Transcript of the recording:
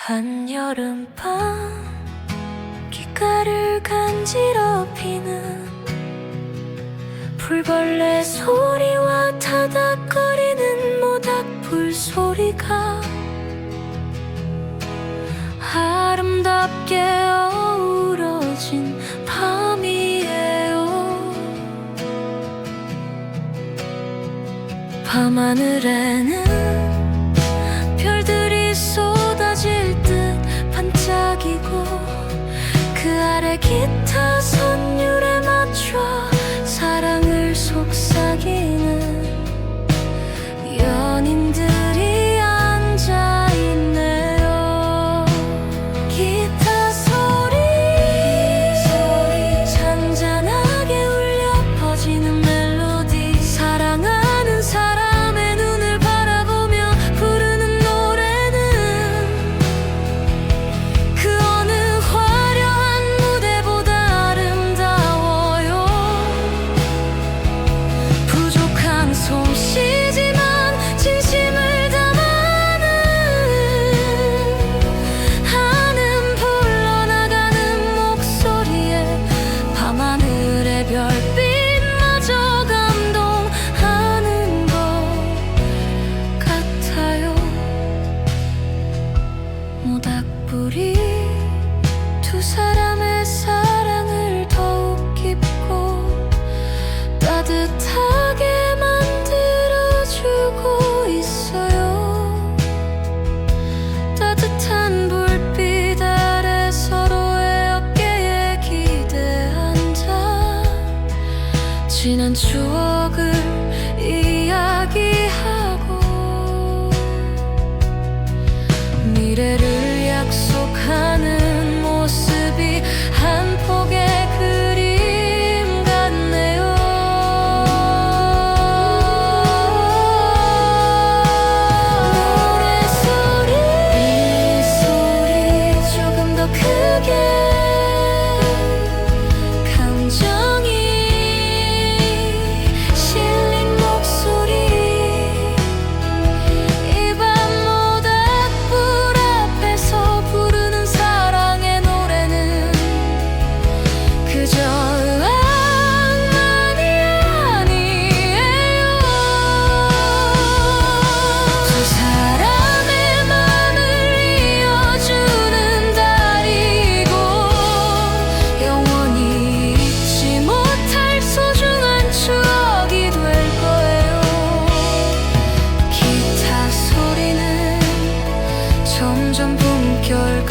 한여름밤 귓가를 간지럽히는 풀벌레 소리와 타닥거리는 모닥불 소리가 아름답게 어우러진 밤이에요. 밤하늘에는 별들이 쏟아질 듯 반짝이고 그 아래 기타 선율에 맞춰 사랑을 속삭이는 연인들이 앉아있네요. 기타 소리 잔잔하게 울려 퍼지는 멜로디, 사랑하는 사람의 눈을 바라보며 부르는 노래는 그 어느 화려한 무대보다 아름다워요. 부족한 솜씨지만 진심을 담아는 하는 불러나가는 목소리에 밤하늘의 별빛마저 감동하는 것 같아요. 모닥불이 두 사람의 사랑을 더욱 깊고 따뜻하게 만들어주고 있어요. 따뜻한 불빛 아래 서로의 어깨에 기대 앉아 지난 추억을 이야기하고 미래를 약속하는 모습이 한 폭의 그림 같네요. 노래소리 이 소리 조금 더 크게 감정이 실린 목소리, 이 밤 모닥불 앞에서 부르는 사랑의 노래는 그저 의학만이 아니에요. 두 사람의 맘을 이어주는 달이고 영원히 잊지 못할 소중한 추억이 될 거예요. 기타 소리는 점점 품결